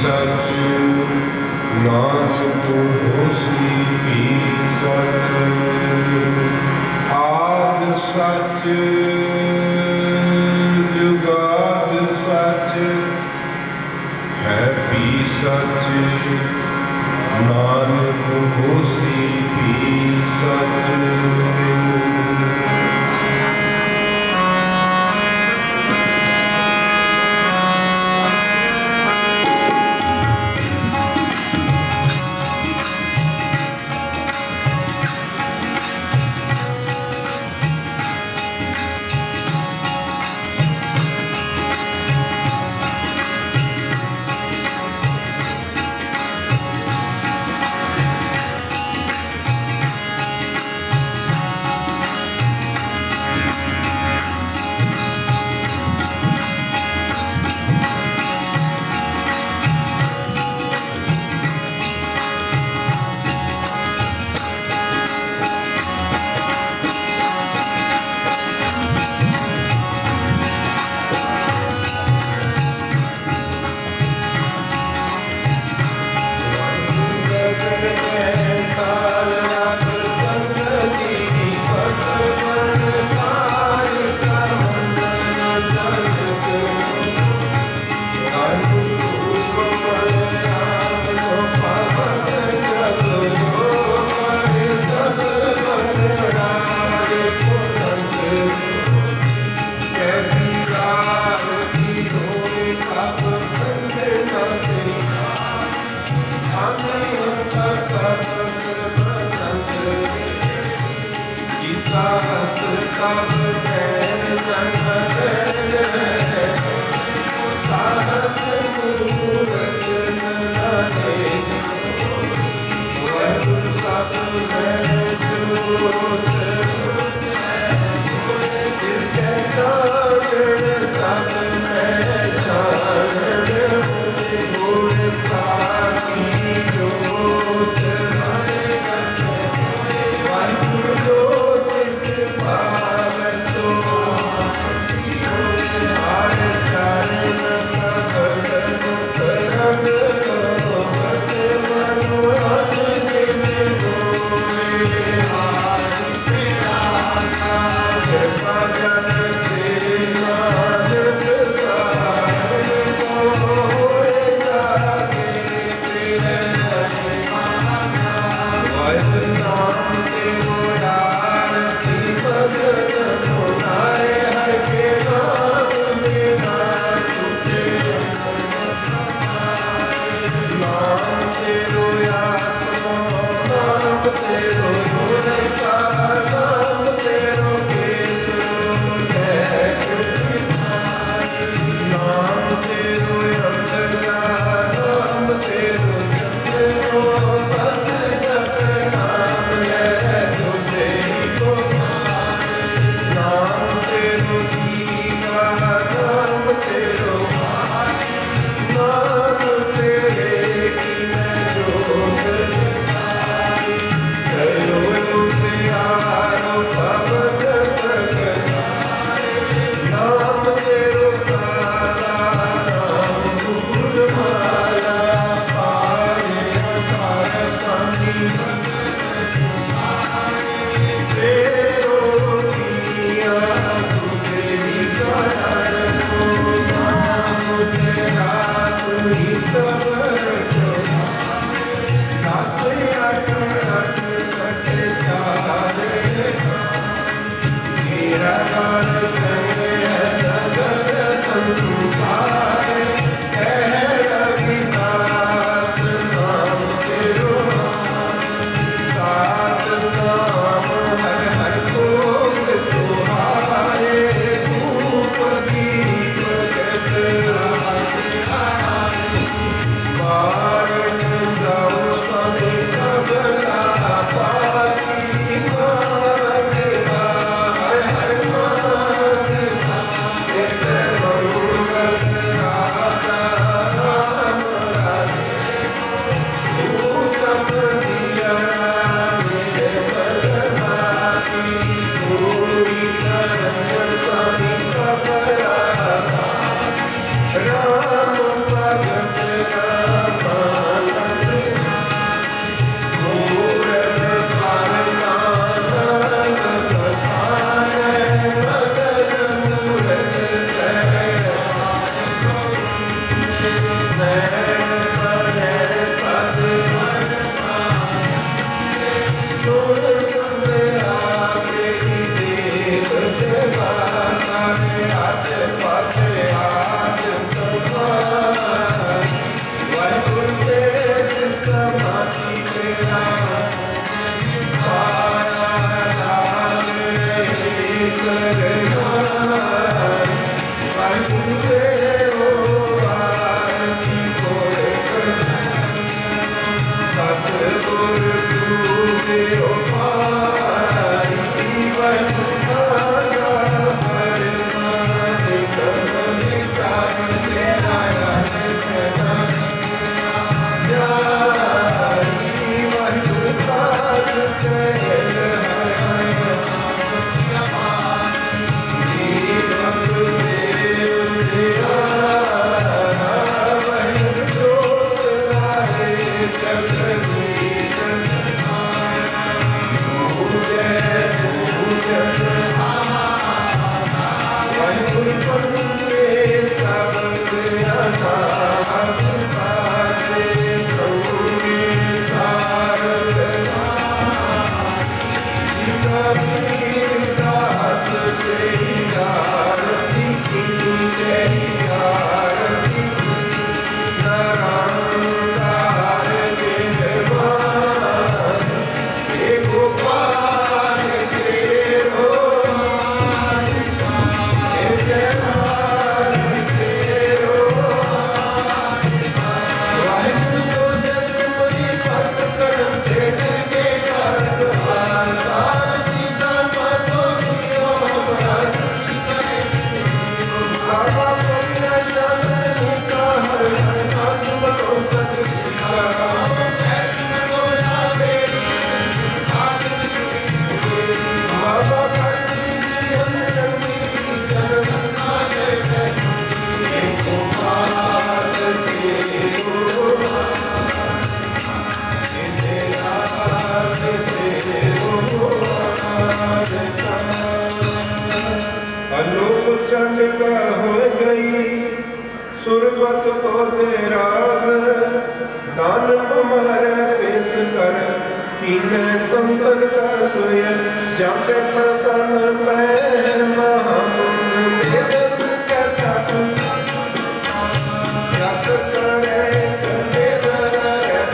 सच नानक होसी भी सच आद सच जुगाद सच है भी सच नानक होसी भी सच। रूप चंडिका हो गई सुरपत को दे राज दान तुम्हारे पेश कर कीने संतन का सोय जाते प्रसन्न मैं महामुन देव कहता जप करे करे धरे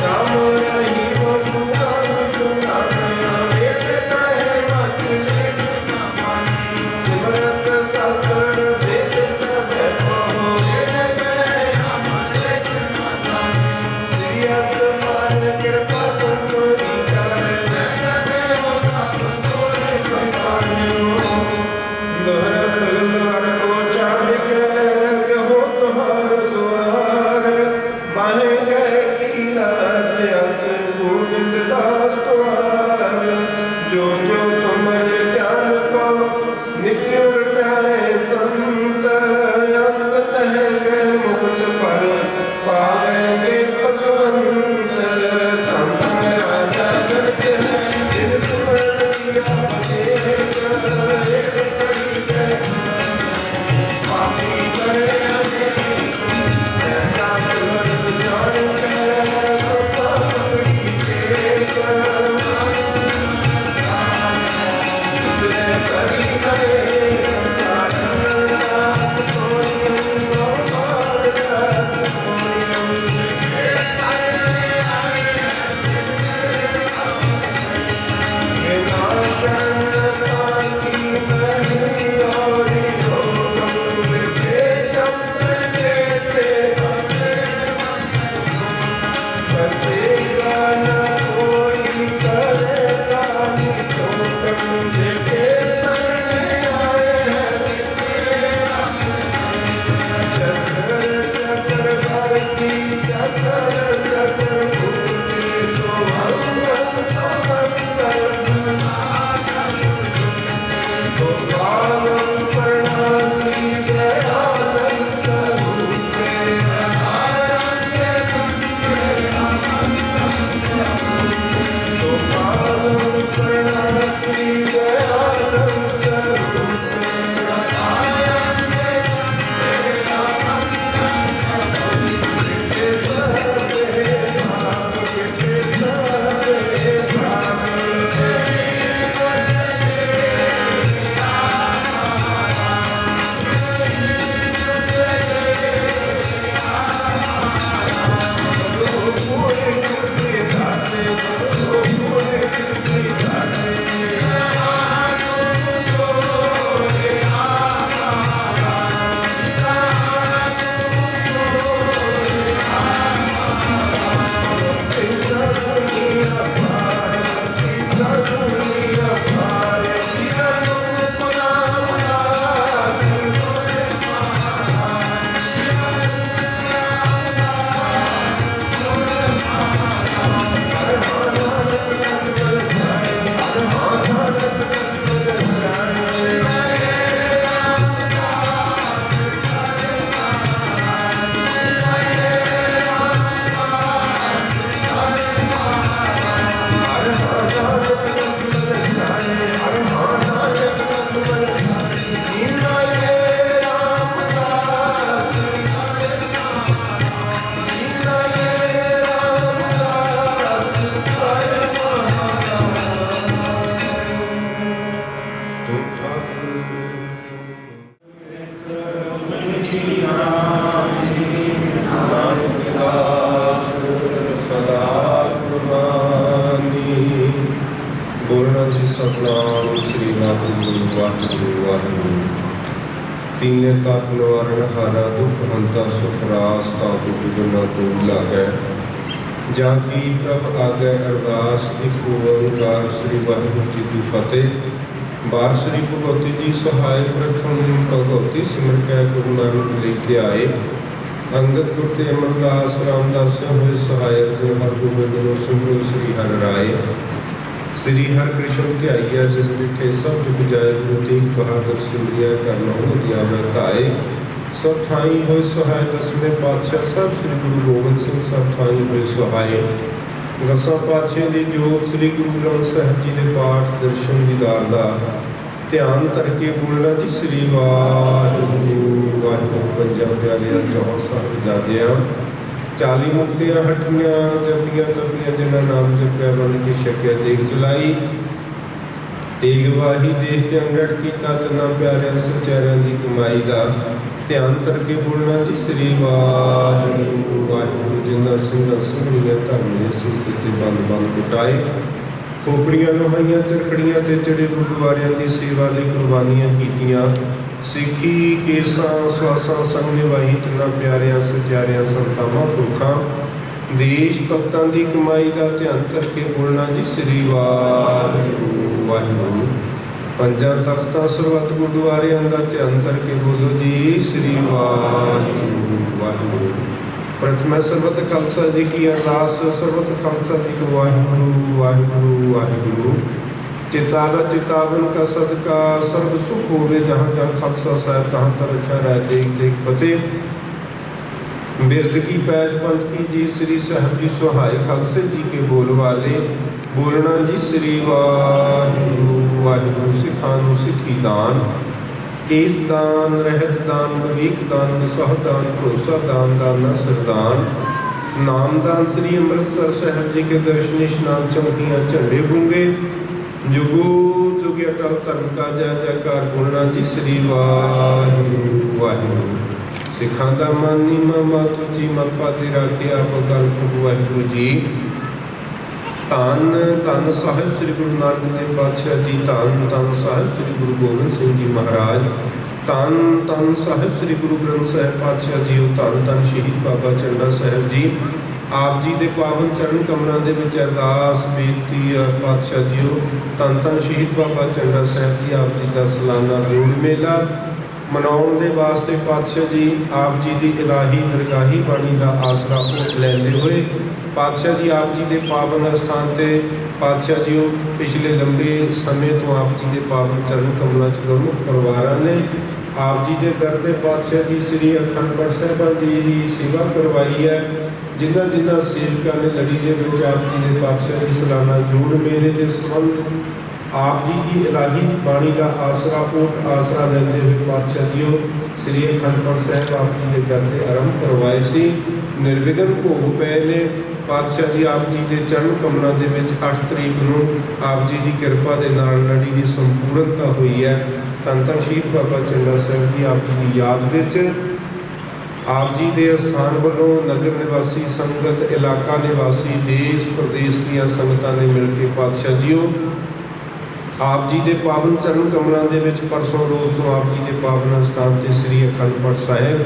राम रही बोलना जी सतनाम श्री वाहिगुरु वाहिगुरु वाहिगुरु। तीने ताप निवारण हारा दुख हंता सुख रास ताकु दुगना दूर लागै। जाकी प्रभ आगै अरदास एक ओंकार श्री वाहिगुरु जी की फतेह। बार श्री भगवती जी सहाय प्रथम भगवती सिमर कै गुरु नानक लेके आए। अंगद गुर ते अमरदास रामदास हुए सहाय जो हर गोबिंद सिमरो श्री हर राय। श्री हर कृष्ण ध्याइया जिस डिठे सब जुग जाए। गुरु तेग बहादुर सिमरिया करना दिया मैं ताए। सब ठाई हुए सहाय दसवें पातशाह सब श्री गुरु गोबिंद सिंह सब ठाई हुए सहाय। दसा पातशाह की जोत श्री गुरु ग्रंथ साहिब जी के पाठ दर्शन दीदार का ध्यान करके बोलना जी श्री वाहिगुरु वाहिगुरु। पंजा प्यारिया चौहान साहिबजादियां 40 मुक्तियां हटियां जपियां तपियां जिन्हें नाम जपिया बन के छकिया देख जलाई। तेग वाही देख के अंगड़ किया तना प्यारिया सचैरिया की कमाई का ध्यान करके बोलना जी श्री वाहिगुरु वाहिगुरु। जिन्ना सिंह सुनिया धर्म स्थिति बंद बंद कुटाए। खोपड़ियां लोहाइयां चरखड़ियां ते चढ़े गुरुद्वारियां की सेवा लिए कुर्बानियां कीतियां। सिखी केसा स्वासा संग निभाई तिना प्यारिया सचारिया संतावां पुरखां। देश भगतां की कमाई का ध्यान करके बोलना जी श्री वाहिगुरु वाहिगुरु। पंजा तख्तां सरबत गुरुद्वारियां का ध्यान करके बोलो जी श्री वाहिगुरु वाहिगुरु। प्रथम सरबत खालसा जी की अरदास सरबत खालसा जी को वाहिगुरु वाहिगुरु वाहिगुरु। चिताला चितावन का सदका सर्व सुख होवे जहाँ जहाँ खालसा साहब तहाँ तर अच्छा रह देख देख फतेह। बिरद की पैज पंथ की जी श्री साहब जी सहाय खालसे जी के बोल वाले बोलना जी श्री वाहिगुरु वाहिगुरु। सिखानु सिखी दान केस दान रहत दान विवेक दान सह दान भरोसा दान दाना सरदान। नाम दान श्री अमृतसर साहब जी के दर्शन स्नान चौकियाँ झंडे बूंगे। जुगो जुगे अटल धर्म का जय जयकार बोलना जी श्री वाहिगुरु वाहिगुरु। सिखां दा मन नीमा मातु जी मत पाते राखे आप गल प्रभु वाहिगुरु जी। धन धन साहिब श्री गुरु नानक देव पातशाह जी। धन धन साहिब श्री गुरु गोबिंद सिंह जी महाराज। धन धन साहिब श्री गुरु ग्रंथ साहिब पातशाह जी। धन धन शहीद बाबा चंडा साहिब जी। आप जी के पावन चरण कमलों के अरदास बेनती पातशाह जीओ। धन धन शहीद बाबा चंडा साहब जी आप जी का सालाना जोड़ मेला मनाने के वास्ते पातशाह जी आप जी की इलाही दरगाही बाणी का आसरा लैंदे हुए पातशाह जी आप जी के पावन स्थान से पातशाह जीओ पिछले लंबे समय तो आप जी के पावन चरण कमलों गुरमुख परिवार ने आप जी के दर से पातशाह जी श्री अखंड पाठ साहिबां जी की सेवा करवाई है। जिन्हों जिन्होंने सेवकों ने लड़ी के आप जी के पातशाह जी सालाना जोड़ मेले के संबंध आप जी की इलाही बाणी का आसरा ओट आसरा लेंदे हुए पातशाह जीओ श्री अखंड पाठ साहिब आप जी के दर से आरंभ करवाए सी। निर्विघन भोग पे ने पातशाह जी आप जी के चरण कमलों के 8 तरीक को आप जी की कृपा के नाल लड़ी की संपूर्णता हुई है। धन धन शहीद बाबा चंडा साहब जी आप जी की याद में आप जी के स्थान वालों नगर निवासी संगत इलाका निवासी देश प्रदेश दियां संगतां ने मिल के पातशाह जीओ आप जी के पावन चरण कमलों के परसों रोज़ तो आप जी के पावन स्थान से श्री अखंड पाठ साहिब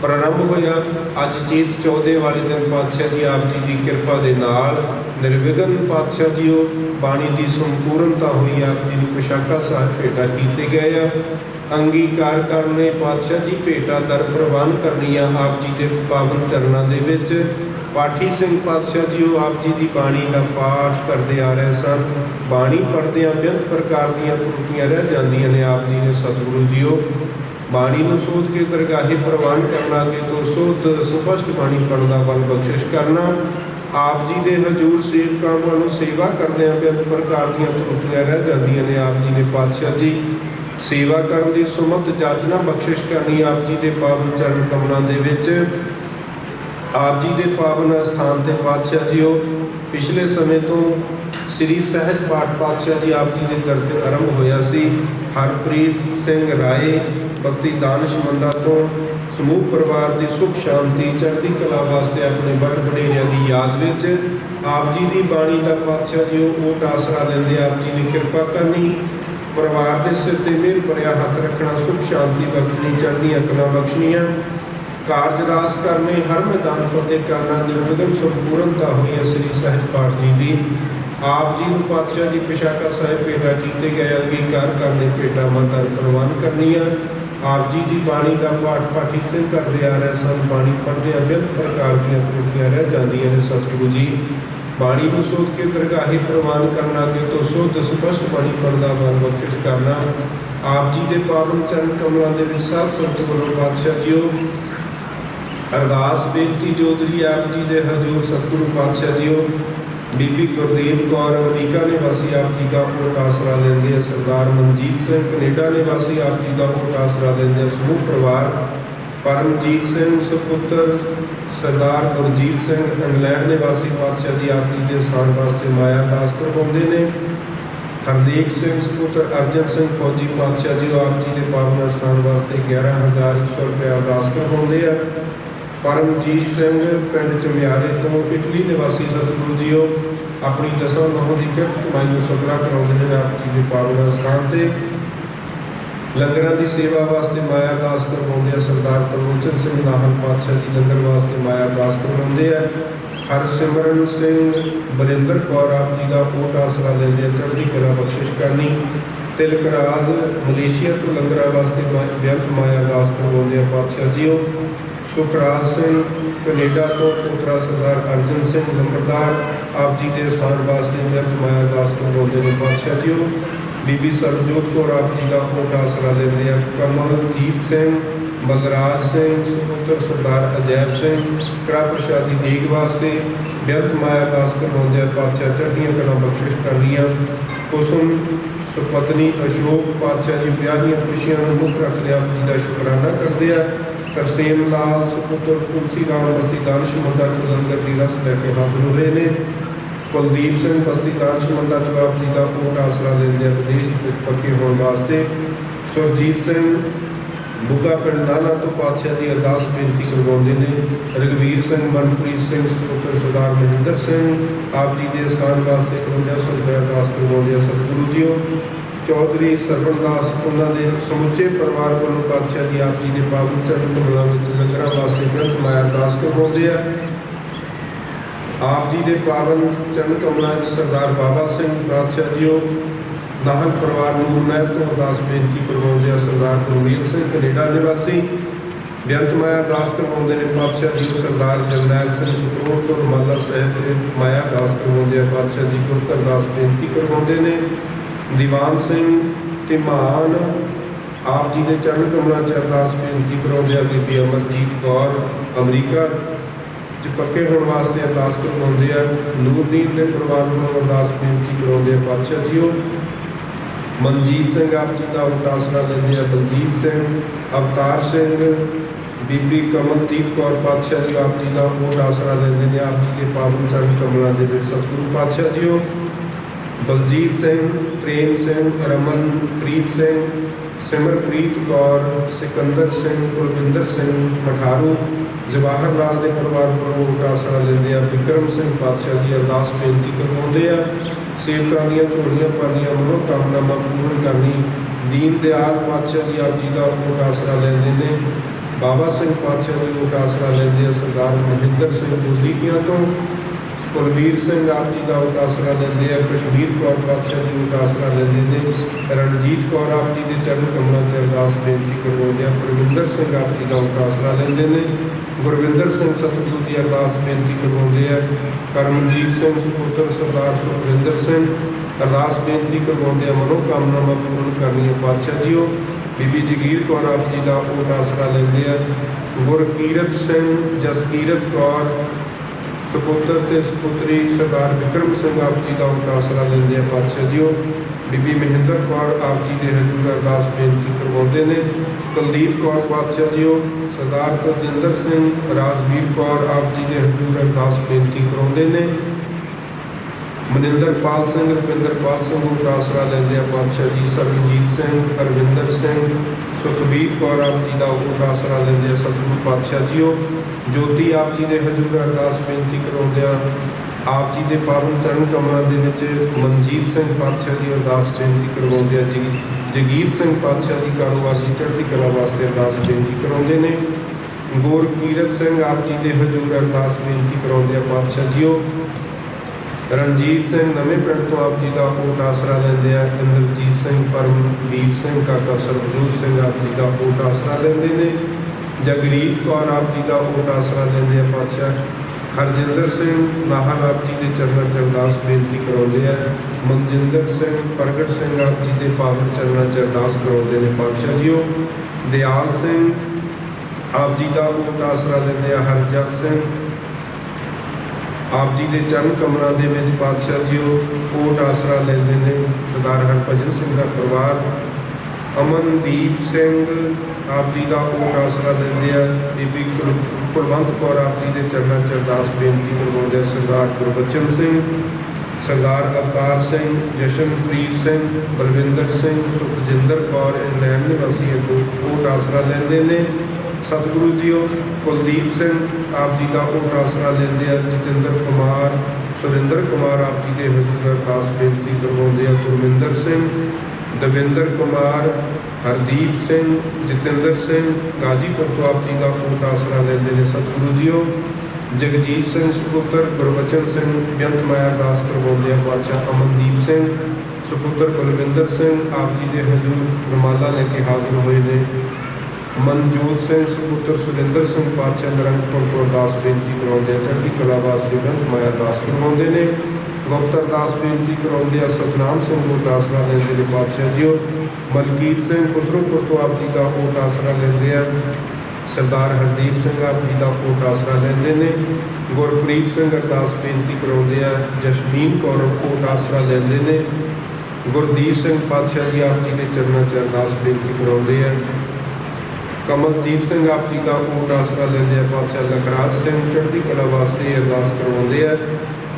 प्रारंभ होया। अज चेत चौदह वाले दिन पातशाह जी आप जी की किरपा के नाल निर्विघन पातशाह जी बाणी की संपूर्णता हुई। आप जी को पोशाका साहब भेटा किए गए आ, अंगीकार करने पातशाह जी भेटा दर प्रवान करनी आप जी के पावन चरणों के विच। पाठी सिंह पातशाह जी आप जी की बाणी का पाठ करते आ रहे सन। बाणी पढ़दे बेअंत प्रकार दी त्रुटियां रह जांदियां ने। आप जी ने सतगुरु जीओ बाणी में सोध के दरगाहे प्रवान करना, अगे तो सोध स्पष्ट बाणी पढ़ना वाल बख्शिश करना। आप जी के हजूर सेवकों वालों सेवा करदे बेअंत प्रकार दी त्रुटियां रह जांदियां ने। आप जी ने पातशाह जी सेवा करने की सुमत जाचना बख्शिश करनी। आप जी के पावन चरण कमलों के विच आप जी के पावन अस्थान से पातशाह जी पिछले समय तो श्री सहज पाठ पातशाह जी आप जी के करते आरंभ होया सी। हरप्रीत सिंह राय बस्ती दानिशमंदा तो समूह परिवार की सुख शांति चढ़ती कला वास्ते अपने बड़ वडेरिया की याद में आप जी की बाणी का पातशाह जी ओट आसरा लेंदे आप जी ने कृपा करनी। परिवार के सिर पर मेहर भरिया हथ रखना, सुख शांति बख्शनी, चढ़दियां कला बख्शनियाँ, कारज रास करने, हर मैदान फतेह करना, निर्विघन संपूर्णता हुई है श्री सहज पाठ जी की। आप जी को पातशाह जी पोशाका साहिब भेटा किए गए, अंगीकार करने भेटा माता प्रवान करनी। आप जी की बाणी का पाठ पाठी सिंह करते आ रहे सन। बाणी पढ़दे बेअंत प्रकार दी त्रुटियां रह जांदियां ने। सतगुरु जी बाणी को सोध के दरगाहे प्रवान करना, के तो सोध स्पष्ट बाणी पढ़ना वाल बख्शिश करना। आप जी के पावन चरण कमलों के विच साध संगत वालों पातशाह जी अरदास बेनती जोदरी आप जी के हजूर सतगुरु पातशाह जी बीबी गुरदेव कौर अमरीका निवासी आप जी का ओट आसरा लेंदे। सरदार मनजीत सिंह कनेडा निवासी आप जी का ओट आसरा लेंदे। समूह परिवार परमजीत सिंह सुपुत्र सरदार गुरजीत सिंह इंग्लैंड निवासी पातशाह जी आप जी के स्थान वास्ते माया अरदास करवाते हैं। हरदेव सिंह सुपुत्र अर्जन सिंह फौजी पातशाह जी आप जी के पावन स्थान वास्ते 11,100 रुपया अरदास करवाते हैं। परमजीत सिंह पिंड चमियारे तो इटली निवासी सतगुरु जी अपनी 10 नौं की किरत कमाई को सफला कराते हैं आप जी के पावन स्थान से। लंगर की सेवा वास्ते माया अरदास करवाते हैं। सरदार तरलोचन सिंह नाहन पातशाह जी लंगर वास्ते माया अरदास करवाते हैं। हरसिमरन सिंह बरिंदर कौर आप जी का ओट आसरा लेंदे, चढ़ती कला बख्शिश करनी। तिलक राज मलेशिया तो लंगर वास्ते बेअंत माया अरदास करवाते हैं पातशाह जी। सुखराज सिंह कनेडा तो पुत्रा सरदार अर्जन सिंह लंबरदार आप जी के स्थान वास्ते बेअंत माया अरदास करवाते हैं पातशाह जी। बीबी सरबजोत कौर आप जी का ओट आसरा लेंदे हैं। कमलजीत सिंह बलराज सिंह सुपुत्र सरदार अजैब सिंह कड़ा प्रशादी देग वास्ते बेअंत माया अरदास करवाते हैं पातशाह, चढ़दियां कला बख्शिश करनियाँ। कुसुम सुपत्नी अशोक पातशाह जी ब्याह दी खुशियां मुख रखते आप जी का शुकराना करते हैं। तरसेम लाल सुपुत्र तुलसी राम बस्ती दानिशमंदा तो लंगर की रस लैके हाजिर हुए ने। कुलदीप सिंह बस्ती दानिशमंदा चो आप जी का ओट आसरा लेंदे विदेश पक्के होने वास्ते। सुरजीत सिंह बुग्गा पिंड नाला तो पातशाह जी अरदास बेनती करवाते हैं। रघुवीर सिंह मनप्रीत सिंह सुपुत्र सरदार महेंद्र सिंह आप जी के स्थान वास्ते 5100 रुपये अरदास करवाते हैं सतगुरु जी। चौधरी सरवणदास उन्होंने समुचे परिवार वालों पातशाह जी आप जी के पावन चरण कमलों में लंगर वास्ते बेअंत माया अरदास करवाते हैं। आप जी के पावन चरण कमलों सरदार बाबा सिंह पातशाह जी नाहन परिवार नूर महल तो अरदास बेनती करवाते हैं। सरदार गुरमीत सिंह कनेडा निवासी बेअंत माया अरदास करवाते हैं पातशाह जी। सरदार जरनैल सिंह सुकरोट तो रमाला साहब माया अरदास करवाते हैं पातशाह जी को अरदास बेनती करवाते हैं। दीवान सिंह तिमान आप जी के चरण कमलों च अरदास बेनती करवाते हैं। बीबी अमरजीत कौर अमरीका च पक्के होने वास्ते अरदास करवाते हैं। नूरदीन के परिवार वालों अरदास बेनती करवाते हैं पातशाह जी। मनजीत सिंह आप जी का ओट आसरा लेंदे हैं। बलजीत सिंह अवतार सिंह बीबी कमलजीत कौर पातशाह जी आप जी का ओट आसरा लेंदे हैं आप जी के पावन चरण कमलों के सतगुरु पातशाह जी। बलजीत सिंह प्रेम सिंह रमनप्रीत सिंह सिमरप्रीत कौर सिकंदर सिंह कुलविंदर सिंह मठारू जवाहर लाल के परिवार वालों ओट आसरा लेंदे हैं। विक्रम सिंह पातशाह जी अरदास बेनती करवाते हैं। सेवकों दी झोलियां भरनियां मनोकामनावां पूर्ण करनी। दीन दयाल पातशाह जी आप जी का ओट आसरा लेंदे ने। बाबा सिंह पातशाह जी ऊट आसरा लेंदे आ सरदार महेंद्र सिंह दूलीकियां तो कुलवीर सिंह आप जी का ऊट आसरा लेंदे आ कश्मीर कौर पातशाह जी ऊट आसरा लेंदे ने रणजीत कौर आप जी के चरण कमलों च अरदास बेनती करवाउंदे आ गुरविंदर सिंह आप जी का ऊट आसरा लेंदे ने गुरविंदर सिंह सतगुरु की अरदास बेनती करवाउंदे आ करमजीत सिंह सुपुत्र सरदार सुखविंदर सिंह अरदास बेनती करवाउंदे आ मनोकामनावां पूर्ण करनियां पातशाह जीओ बीबी जगीर कौर आप जी का ऊट आसरा लेंदे आ गुरकीरत सिंह जसकीरत कौर सुपुत्र ते सुपुत्री सरदार विक्रम सिंह आप जी का ऊट आसरा लेंदे आ पातशाह जीओ बीबी महेंद्र कौर आप जी के हजूर अरदास बेनती करवाउंदे ने कुलदीप कौर पातशाह जीओ सरदार कुलजिंदर सिंह राजवीर कौर आप जी के हजूर अरदास बेनती करवाउंदे ने मनिंदरपाल सिंह रुपिंदरपाल सिंह ऊट आसरा लेंदे आ पातशाह जी सरनजीत सिंह अरविंदर सिंह सुखबीर कौर आप जी का ऊट आसरा लेंदे आ सतगुरु पातशाह जीओ ज्योति आप जी के हजूर अरदास बेनती करवाउंदे आ आप जी के पावन चरण कमलों के मनजीत सिंह पातशाह जी अरदास बेनती करवाउंदे आ जगीर सिंह पातशाह जी कारोबार की चढ़ती कला वास्ते अरदास बेनती करवाउंदे ने गुरकीरत सिंह आप जी के हजूर अरदास बेनती करवाउंदे आ पातशाह जीओ रणजीत सिंह नवें पिंड तो आप जी का ऊट आसरा लेंदे आ इंद्रजीत सिंह परमवीर सिंह काका सरबजोत सिंह आप जी का ऊट आसरा लेंदे ने जगरीत कौर आप जी का ऊट आसरा लेंदे आ पातशाह हरजिंदर सिंह नाहर आप जी के चरणों च अरदास बेनती करवाउंदे आ मनजिंदर सिंह प्रगट सिंह आप जी के पावन चरणों च अरदास करवाउंदे ने पातशाह जीओ दयाल सिंह आप जी का ऊट आसरा लेंदे आ हरजत सिंह आप जी के चरण कमलों के विच पातशाह जीओ ऊट आसरा लेंदे ने सरदार हरभजन सिंह का परिवार अमनदीप सिंह आप जी का ऊट आसरा लेंदे आ बीबी कुलवंत कौर आप जी के चरणों च अरदास बेनती करवाउंदे सरदार गुरबचन सिंह सरदार अवतार सिंह जशनप्रीत सिंह बलविंदर सिंह सुखजिंदर कौर इंग्लैंड निवासी ऊट आसरा लेंदे ने सतगुरु जीओ कुलदीप सिंह आप जी का ऊट आसरा लेंदे आ जतिंदर कुमार सुरिंदर कुमार आप जी के हजूर अरदास बेनती करवाउंदे आ गुरविंदर सिंह दविंदर कुमार हरदीप सिंह जतिंदर सिंह गाजीपुर तो आप जी का ऊट आसरा लेंदे ने सतगुरु जीओ जगजीत सिंह सुपुत्र गुरबचन सिंह बेअंत माया अरदास करवाउंदे आ पातशाह अमनदीप सिंह सुपुत्र बलविंदर सिंह आप जी के हजूर रमाला लेके हाजिर हुए ने मनजोत सिंह सुपुत्र सुरिंदर सिंह पातशाह नरंगपुर को अरदास बेनती करवाउंदे आ चढ़ती कला वास्ते बेअंत माया अरदास करवाउंदे ने गुप्त अरदास बेनती करवाउंदे आ सतनाम सिंह ऊट आसरा लेंदे ने पातशाह जीओ मलकीत सिंह खुसरोपुर तो आप जी का ऊट आसरा लेंदे आ सरदार हरदीप सिंह आप जी का ऊट आसरा लेंदे ने गुरप्रीत सिंह अरदास बेनती करवाउंदे आ जशमीन कौर ऊट आसरा लेंदे ने गुरदीप सिंह पातशाह जी आप जी के चरणों च अरदास बेनती करवाउंदे आ कमलजीत सिंह आप जी का ऊट आसरा लेंदे आ पातशाह लखराज सिंह चढ़ती कला वास्ते अरदास करवाउंदे आ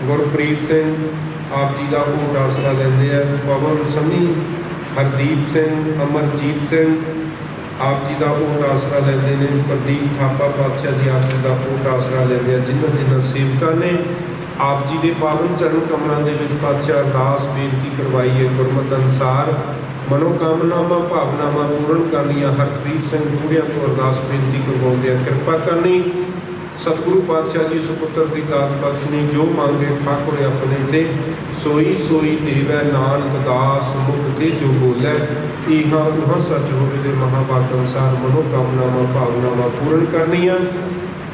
गुरप्रीत सिंह आप जी का ऊट आसरा लेंदे आ पवन सनी हरदीप सिंह अमरजीत सिंह आप जी का ऊट आसरा लेंदे ने प्रदीप थापा पातशाह जी आप जी का ऊट आसरा लेंदे आ जिन्हां जिन्हां सेवकां ने आप जी के पावन चरण कमलों के विच पातशाह अरदास बेनती करवाई है गुरमत अनुसार मनोकामनावां भावनावां पूर्ण करनियां हरप्रीत सिंह बूढ़िया को अरदास बेनती करवाउंदे आ कृपा करनी सतगुरु पातशाह जी सुपुत्र की दात बख्शनी जो मांगे ठाकुर अपने ते सोई सोई देवै नानक दास मुख ते जो बोलै इहा उहा सच होवे दे महावाक अनुसार मनोकामनावां भावनावां पूर्ण करनियां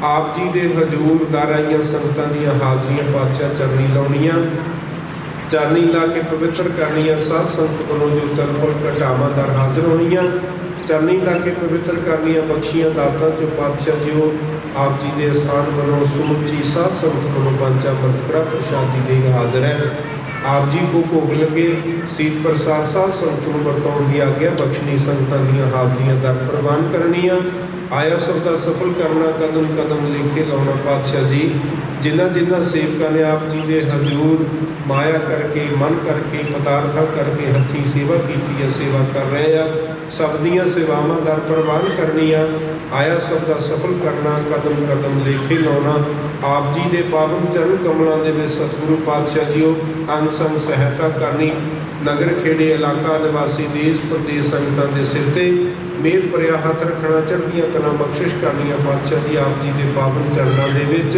आप जी के हजूर दर आईयां संगतां दीयां हाजरियां पातशाह चरनी लाउणियां चरनी ला के पवित्र करनियां साध संगत कोलों जो तलफुल घटावां दर हाजिर होनियां चरनी ला के पवित्र करनियां बख्शियां दातां चो पातशाह जीओ आप जी के स्थान वालों समुची साध संगत कोलों पंचा मरकड़ा प्रसादी दे हाजिर है आप जी को भोग लगे सीत प्रसाद साध संगत नूं वरताउण दी आग्या बख्शनी संगतां दीयां हाजरियां दर प्रवान करनियां आया सबका सफल करना कदम कदम लेके लाउणा पातशाह जी जिन्हां जिन्हां सेवकां ने आप जी के हजूर माया करके मन करके पदार्था करके हथी सेवा की है सेवा कर रहे हैं सब दियां सेवावां दर प्रवान करनियां आया सबका सफल करना कदम कदम लेके लाउणा आप जी के पावन चरण कमलों के विच सतगुरु पातशाह जीओ अंग संग सहायता करनी नगर खेड़े इलाका निवासी देश प्रदेश संगतां के सिर ते ਮੇਰ ਭਰਿਆ ਹੱਥ ਰੱਖਣਾ, ਚੜ੍ਹਦੀਆਂ ਕਲਾਂ ਬਖਸ਼ਿਸ਼ ਕਰਨੀਆਂ ਪਾਤਸ਼ਾਹ ਜੀ ਆਪ ਜੀ ਦੇ ਪਾਵਨ ਚਰਨਾਂ ਦੇ ਵਿੱਚ।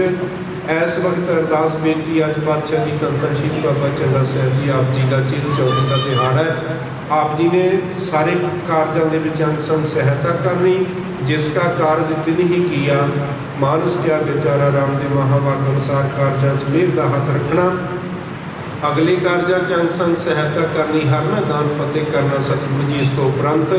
ਇਸ ਵਕਤ ਅਰਦਾਸ ਬੇਨਤੀ ਅੱਜ ਪਾਤਸ਼ਾਹ ਜੀ ਧੰਨ ਧੰਨ ਸ਼੍ਰੀ ਬਾਬਾ ਚੰਗਾ ਸਾਹਿਬ ਜੀ ਆਪ ਜੀ ਦਾ ਚਿਰ ਚੌਥ ਦਾ ਦਿਹਾੜਾ ਹੈ। ਆਪ जी ने सारे कार्यों के विच अंग संग सहायता करनी, जिसका कार्य तिन ही किया, मानस क्या बेचारा राम के महावाक्य अनुसार कार्यों च मेहर का हाथ रखना, अगले कार्यों च अंग संग सहायता करनी, हर मैदान फतेह करना सतगुरु जी। इस तो उपरंत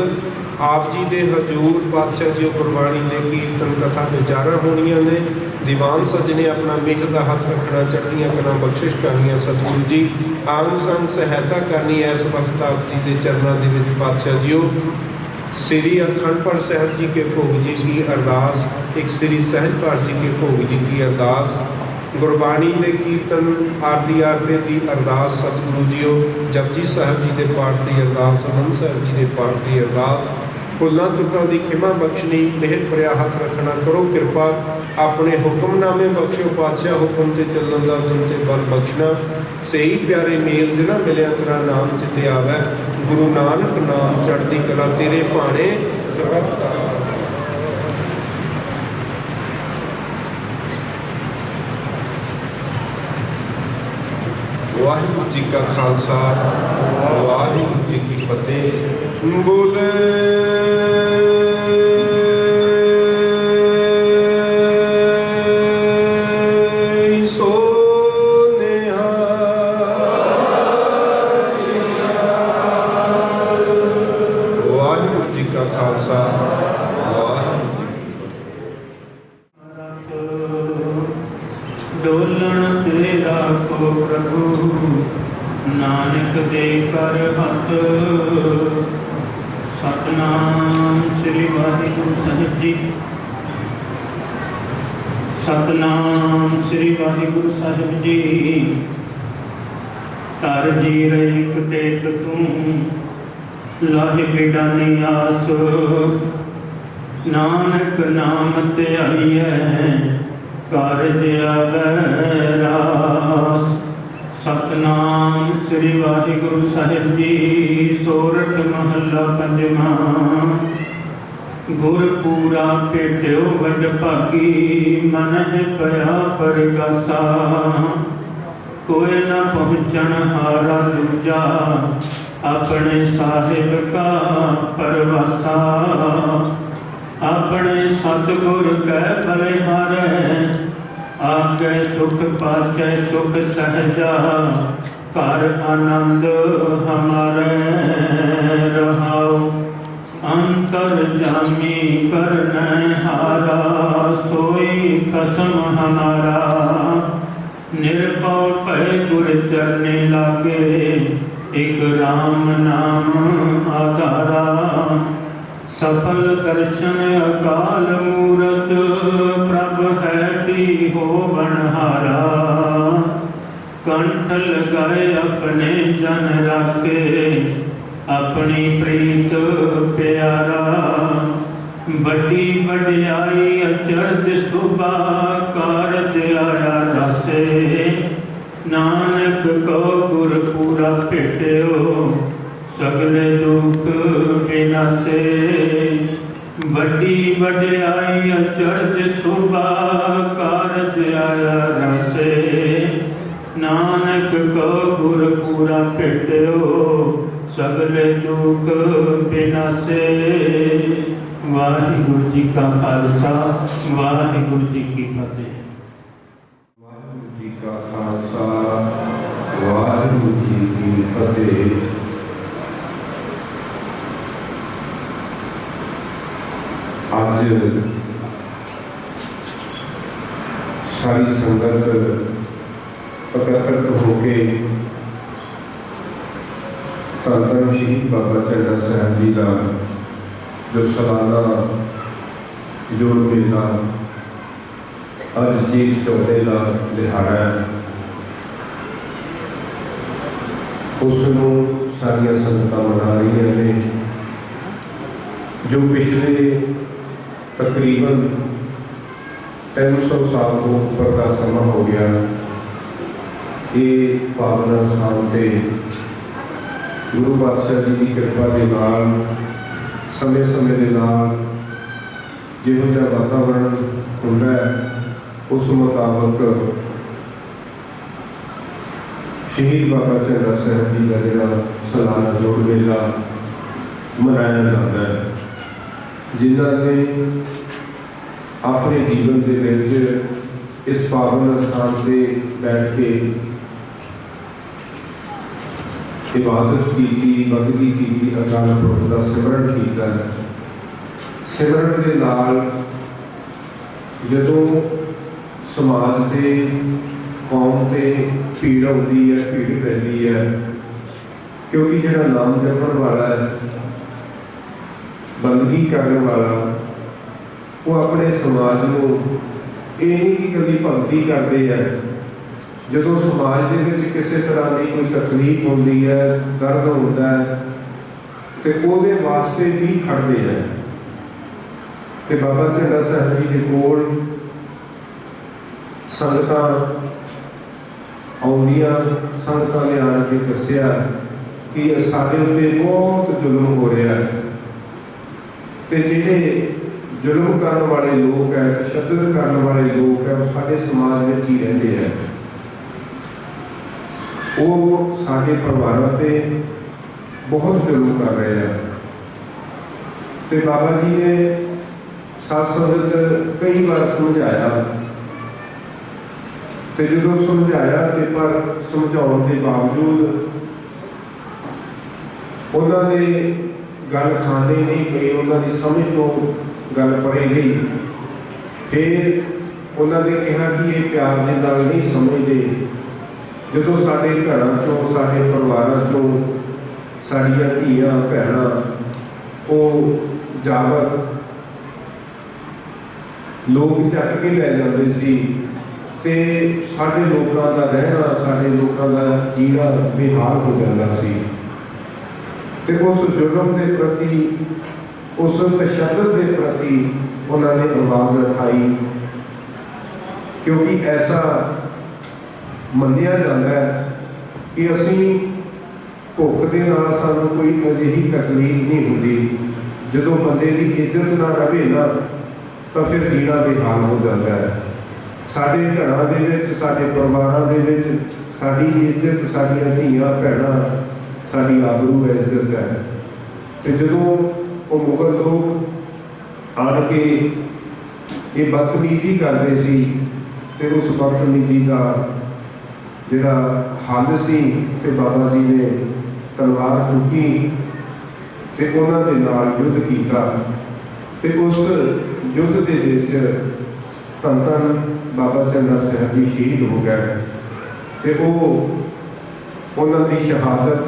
आप जी के हजूर पातशाह जी गुरबाणी ने कीर्तन कथा विचारा होनियां ने, दीवान सजने अपना मेहर का हाथ रखना, चढ़नियाँ कलां बख्शिश करनियां सतगुरु जी, आंग संग सहायता करनी। इस वक्त आप जी के चरणों के विच पातशाह जीओ श्री अखंड पाठ साहिब जी के भोग जी की अरदास, एक श्री सहज पाठ जी के भोग जी की अरदास, गुरबाणी के कीर्तन आरती आरती की अरदास सतगुरु जीओ, जपजी साहिब जी के पाठ की अरदास, हरमंदर साहिब जी के पाठ की अरदास, भुलों चुकों की खिमा बख्शनी, मेहर भरिया हथ रखना, करो कृपा अपने हुक्मनामे बख्शो पातशाह, हुक्म से चलन का तुम ते बल बख्शना, सही प्यारे मेल जिन्ना मिलिया तेरा नाम चिते आवे, गुरु नानक नाम चढ़ती कला तेरे भाणे सबक। वाहिगुरू जी का खालसा, वाहिगुरू जी की फतेह। बोले डोलन तेरा को प्रभु नानक दे कर हथ। सतनाम श्री वाहिगुरू साहिब जी। सतनाम श्री वाहिगुरू साहिब जी। तर जी रेक देख तू लाहे बिडानी आस, नानक नाम ते आईए कारज आवे रास। सतनाम श्री वाहिगुरू साहिब जी। सोरठ महला पंजवा। गुरपूरा पेट्यो वड भागी, मन है पया परगासा। कोई न पहुँचन हारा दूजा, अपने साहिब का परवासा। अपने सतगुर कै बलिहारै, आगे सुख पाचै सुख सहजा। कर आनंद हमारे रहाओ, अंतर जामी करने हारा। सोई कसम हमारा, निर्भव भय गुर चरने लागे। एक राम नाम आधारा, सफल दर्शन अकाल मूरत। प्रभ है ती हो बनहारा, कंठ लगाए अपने जन राखे। अपनी प्रीत प्यारा, बड़ी बड़ियाई अचरज सुबा। कारज आया रसे, नानक को गुर पूरा भेटो। सगले दुख विनासे, बड़ी बड़ियाई अचरज सुबा। कारज आया रसे, नानक को गुर पूरा भेटो। सगले दुख विनासे। वाहिगुरू जी का खालसा, वाहिगुरू जी की फतेह। वाहिगुरू जी का खालसा, वाहिगुरू जी की फतेह। आज सारी संगत एकत्रित होके धन धन श्री बाबा चंगा साहब जी का जो सालाना जोड़ मेला अज चीज चौथे का दिहाड़ा है, उसनों सारिया संगत मना रही ने। जो पिछले तकरीबन 300 साल तो ऊपर का समा हो गया, ये पावन स्थान से गुरु पातशाह जी की कृपा के नाल समय समय के नाल जिहो जिहा वातावरण हुंदा है उस मुताबक शहीद बाबा झंडा साहिब जी का जिहड़ा सालाना जोड़ मेला मनाया जाता है, जिन्हां ने अपने जीवन के विच इस पावन स्थान से बैठ के इबादत की, बंदगी की, अकाल पुरख का सिमरन किया। सिमरन के नाल जदों समाज से कौम से भीड़ आती है, भीड़ पैदी है, क्योंकि जिहड़ा नाम जपण वाला है, बंदगी करने वाला, वो अपने समाज को ये नहीं कि कभी भगती करते हैं। जो समाज के विच किसी तरह की कोई तकलीफ होती है, दर्द होता है, तो वो वास्ते भी खड़ते हैं। तो बाबा झंडा साहिब जी के कोल संगतां आउंदियां, संगतां ने आण के दस्सिया कि साडे उत्ते बहुत जुल्म हो रहा है, तो जिहड़े जुल्म करने वाले लोग हैं, तशद्दुद करने वाले लोग हैं, वो साडे समाज में ही रहते हैं। वो साडे परिवारों ते बहुत जुल्म कर रहे हैं। तो बाबा जी ने साध संगत कई बार समझाया, तो जो समझाया तो पर समझाने के बावजूद उन्होंने गल खाने नहीं पे, उन्होंने समझ तो गल परे गई। फिर उन्होंने कहा कि ये प्यार की गल नहीं समझते। जो साढ़े घर चों, साढ़े परिवारों चों साड़ियाँ धीआं भैणां वो जावर लोग चक के लै जाते सी, ते साढ़े लोगों का रहना, साढ़े लोगों का जीना बेहाल हो जाता सी। ते उस जुर्म के प्रति, उस तशद्दुद के प्रति उन्होंने आवाज़ उठाई, क्योंकि ऐसा मन्निया जाता है कि असी भुख के नाल सानू कोई अजिही तकलीफ नहीं होती। जो बंदे की इज्जत ना रहे ना, तो फिर जीना बेहाल हो जाता है। साढ़े घरों के साढ़े परिवारों के साड़ी इज्जत, साड़ियाँ धीआं भैणां, साड़ी आबरू है, इज्जत है। तो जो वो मुगल लोग आन के ये बदतमीजी करते सी, तो उस बदतमीजी का जिहड़ा हल सी, ते बाबा जी ने तलवार चुकी ते उन्हां दे नाल युद्ध किया। ते उस युद्ध के विच धन धन बाबा झंडा साहिब जी शहीद हो गए। ते उन्हां दी शहादत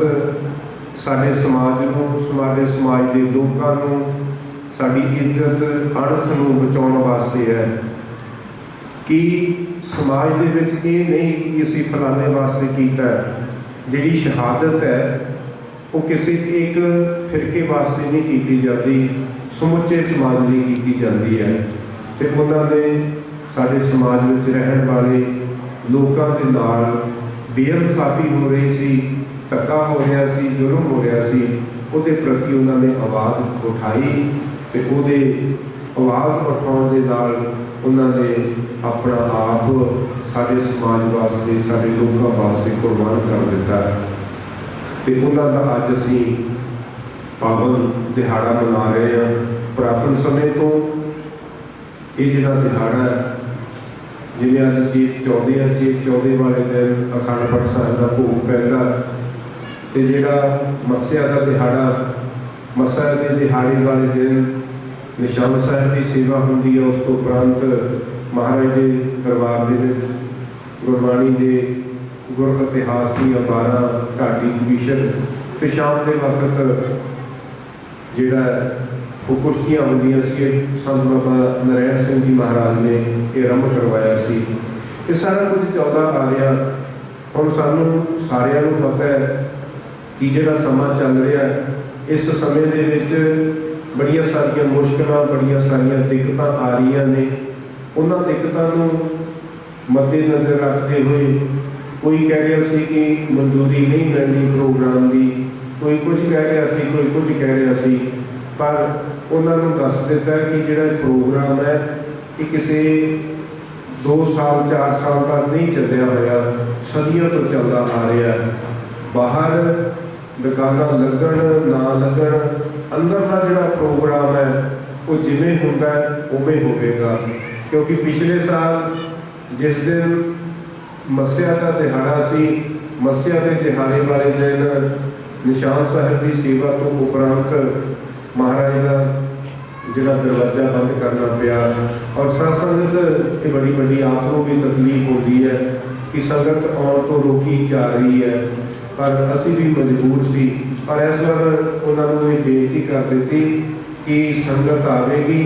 साडे समाज नूं, साडे समाज के लोगों नूं, साडी इज्जत अणख नूं बचाउण वास्ते है कि समाज दे विच ये नहीं कि असीं फलाने वास्ते कीता है। जिहड़ी शहादत है वो किसी एक फिरके वास्ते नहीं की जाती, समुचे समाज लिए की जाती है। तो उन्होंने साडे समाज में रहन वाले लोगों के नाल बेइंसाफी हो रही सी, धक्का हो रहा सी, जुल्म हो रहा सी, उहदे प्रति उन्होंने आवाज़ उठाई। तो उहदे आवाज़ उठाउण दे नाल उन्होंने अपना आप साडे समाज वास्ते, साडे लोगों वास्ते कुर्बान कर दिता। तो उन्होंने अज असी पावन दिहाड़ा मना रहे हैं। पुरातन समय तो ये जिहड़ा दिहाड़ा है, जिवें अज चेत चौदह है, चेत चौदह वाले दिन अखंड पाठ साहिब का भोग पैंदा, तो जिहड़ा मस्सिया का दिहाड़ा, मस्सिया के दिहाड़े वाले दिन निशान साहिब की सेवा होंदी है। उस तो उपरंत महाराज के दरबार के गुरबाणी के गुर इतिहास दी 12 ढाडी कमीशन, तो शाम के वक्त जिहड़ा वो कुश्तियाँ होंदियां सी, संत बाबा नारायण सिंह जी महाराज ने ये आरंभ करवाया सी। ये सारा कुछ चलता आ रहा। हुण सानू सारिਆਂ ਨੂੰ पता है कि जिहड़ा समा चल रहा है, इस समय दे विच बड़ियां सारियां मुश्किलां, बड़ियां सारियां दिक्कतां आ रही ने। उन्हां दिक्कतां नूं मद्देनज़र रखते हुए कोई कह रहा सी कि मंजूरी नहीं मिलनी प्रोग्राम की, कोई कुछ कह रहा सी, कोई कुछ कह रहा सी, पर उन्होंने दस दिता है कि जोड़ा प्रोग्राम है ये किसी 2 साल 4 साल का नहीं चलिया होया, सदियों तो चलता आ रहा है। बाहर दुकाना लगन ना लगन अंदर का जोड़ा प्रोग्राम है वो जिमें होंदा है उवें होवेगा। क्योंकि पिछले साल जिस दिन मस्या का दिहाड़ा सी, मस्या के दिहाड़े वाले दिन निशान साहब की सेवा तो उपरांत महाराज का जिहड़ा दरवाजा बंद करना पिया। और साथ संगत ये बड़ी बड़ी आपको भी तकलीफ होती है कि संगत आने तो रोकी जा रही है, पर असी भी मजबूर सी। और इस बार उन्होंने ये बेनती कर दी कि संगत आवेगी,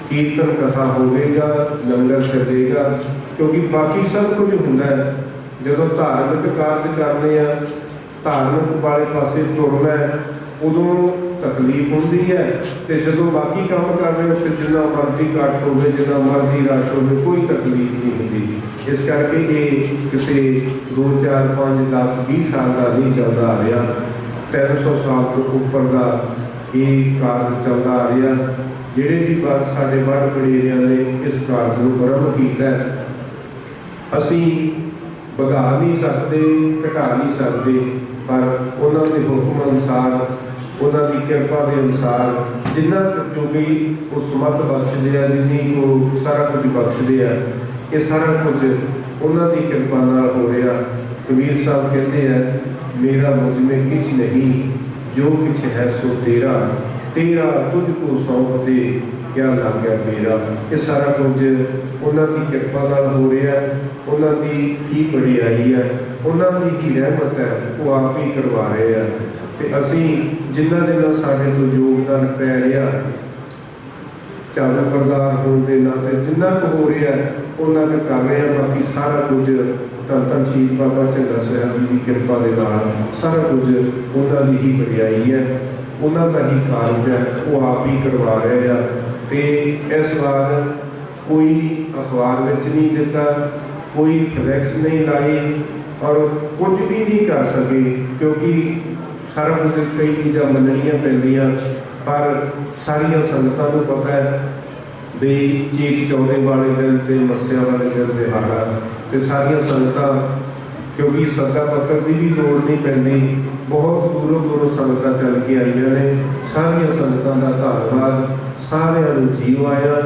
कीर्तन कथा होगा, लंगर चलेगा। क्योंकि बाकी सब कुछ होंदा है जो धार्मिक कार्य करने आ, धार्मिक वाले पासे तुरना है, उदों तकलीफ होती है। तो जो बाकी काम कर रहे हो जिन्ना मर्जी कट हो, जिन्ना मर्जी रश हो, कोई तकलीफ नहीं होती। इस करके ये किसी 2 4 5 10 20 साल का नहीं चलता आ रहा, 300 साल तो उपर का ये कार्य चलता आ रहा। जिहड़े भी बार साढ़े बड़ वडेरियां ने इस कार्य को आरंभ किया, असी वधा नहीं सकते, घटा नहीं सकते, पर उन्होंने हुक्म अनुसार, उन्होंने कृपा के अनुसार जिन्ना जो भी वो समर्थ बख्शते हैं, जिन्नी को सारा कुछ बख्शते हैं, ये सारा कुछ उन्होंने कृपा नाल हो रहा। कबीर साहब कहते हैं, मेरा मुझ में किछ नहीं, जो किछ है सो तेरा, तेरा तुझको सौंपते क्या लग गया मेरा। ये सारा कुछ उन्होंने कृपा नाल हो रहा, उन्होंने ही वडियाई है, उन्होंने ही रहमत है, वो आप ही करवा रहे हैं। तो असी जिन्ना जिन्ना साढ़े तो योगदान पै रहा, झाड़ू प्रदान होने के नाते जिन्ना को हो रहा है उन्होंने कर रहे हैं। बाकी सारा कुछ धन धन शहीद बाबा झंडा साहब जी की कृपा के नाल सारा कुछ उन्होंने ही वडियाई है, उन्होंने ही कार्य है, वो आप ही करवा रहे हैं। तो इस बार कोई अखबार में नहीं दिता, कोई फ्लैक्स नहीं लाई और कुछ भी नहीं कर सके, क्योंकि सारा कुछ कई चीज़ां मननियां पैंदियां। पर सारिया संगतां नूं पता है भी चेत चौदे वाले दिन ते मस्या वाले दिन दिहाड़ा, तो सारिया संगतां क्योंकि सदा पत्र की भी लोड़ नहीं पैंदी, बहुत दूरों दूरों संगतां चल के आईयां ने। सारिया संगतां दा धन्नवाद, सारियां नूं जीव आया।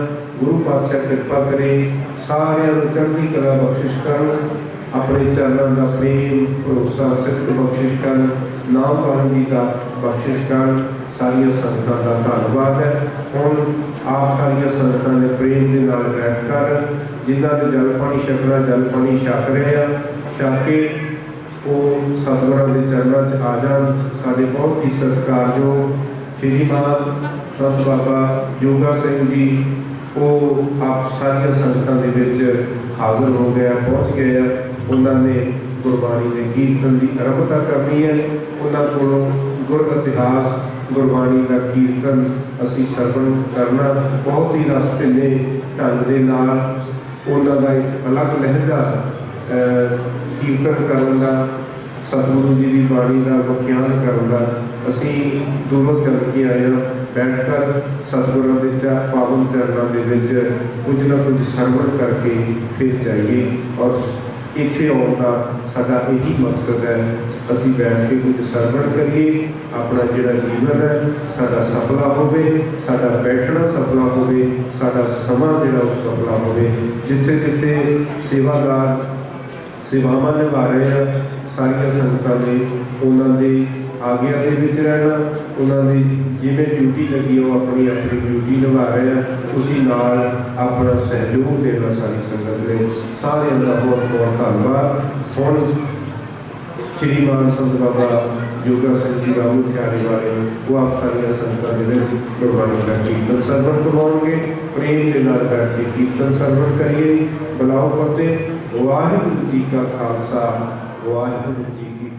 गुरु पातशाह कृपा करे, सारियां नूं चढ़दी कला बख्शिश करन, अपने चरणों का प्रेम भरोसा सिद्ध बख्शिश करन, नाम बाणी का बख्शिश करन। सारिया संगतां का धन्नवाद है। हुण आप सारिया संगतां ने प्रेम के नाल बैठ कर जिन्हां ने जल पानी छकना जल पानी छक रहे हैं, छक के वो सतगुरां के चरणों च आ जान। साडे बहुत ही सत्कारयोग श्रीमान संत बाबा जोगा सिंह जी वो आप सारिया संगतां दे विच हाज़र हो गया, पहुँच गए। उन्होंने गुरबाणी के कीर्तन की आरंभता करनी है। उन्होंने कोलों गुर इतिहास गुरबाणी का कीर्तन असी श्रवण करना, बहुत ही रस ढिले ढंग के नाल उन्हों का एक अलग लहजा कीर्तन करने का, सतगुरु जी की बाणी का व्याख्यान करने का असी दूरों चल के आए हैं। बैठ कर सतगुरों के पावन चरणों के कुछ ना कुछ श्रवण करके फिर जाइए। और इत्थे आने का साडा यही मकसद है, असी बैठ के कुछ श्रवण करिए, अपना जिहड़ा जीवन है साडा सफला होवे, साडा बैठना सफला होवे, साडा समा जिहड़ा वो सफला होवे। जिथे जिथे सेवादार सेवावां निभा रहे हैं, सारिया संगतां ने उन्होंने आग्या के विच रहना, उन्होंने जिमें ड्यूटी लगी हो अपनी अपनी ड्यूटी निभा रहे हैं। तुसी नाल अपना सहयोग देना सारी संगत ने, सारिਆਂ ਦਾ बहुत बहुत धन्यवाद। हुण श्रीमान संत बाबा जोगा सिंह जी रामू थियारे वाले वो आप सारिया संगतां दे विच गुरबाणी का कीर्तन सरवण करवाउणगे। प्रेम के नाल बैठ के कीर्तन सरवण करिए। बुलाओ फतेह। वाहिगुरू जी का खालसा, वाहिगुरू जी की